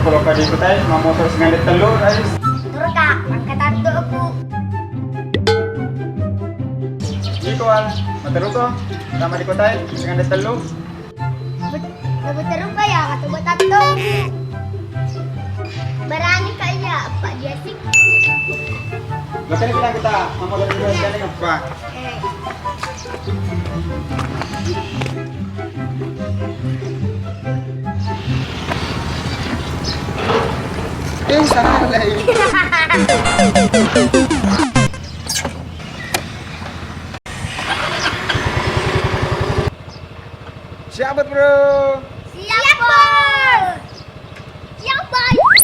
kalau kadi ko tay, mamotor sa ngalit talo, guys. Turun ka, magkatardo ako. Dito matalo ko. Tama di ko tay, sa ngalit talo. Nabutaro kaya, katugot ato. Barangin kaya, Pak Jessic. Lakani bilang kita, mamotor sa ngalit apa? Salah ini. Siapa bro? Siap, Bos! Siap, Bos!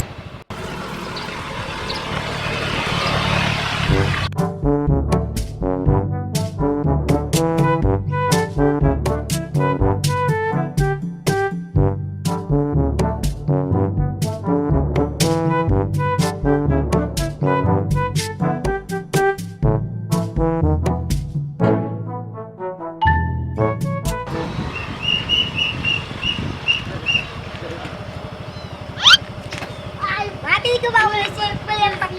Mati ko ba wala siya palempak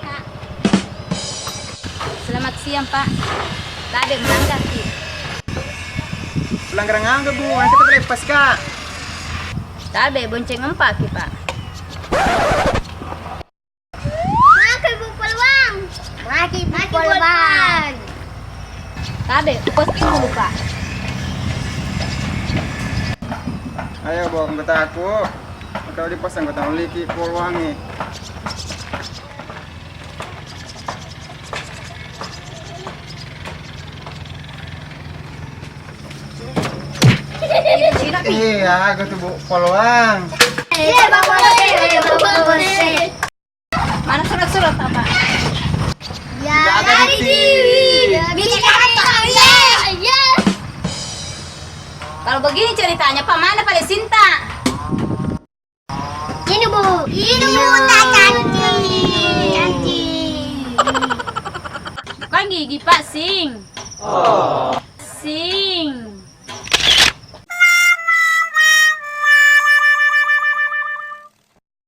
ka. Selamat siang, Pak. Tadi melanggar sih. Pelanggaran angga bu, nanti kita lepas kak. Tadi bonceng empat, Pak. Maki bu peluang. Maki peluang. Tadi posting dulu, Pak. Ayo bawa anggota aku. Kalau dipasang anggota liki polwangi. Iya, aku tuh polwang. Iya, Bapak Bos. Mana surat-surat, Pak? Ya, Jaga dari diri. Bisa kata, ya. Kalau begini ceritanya, Pak, mana Pak Sinta? Ini bu, tak cantik. Bukan gigi, Pak, sing. Sing.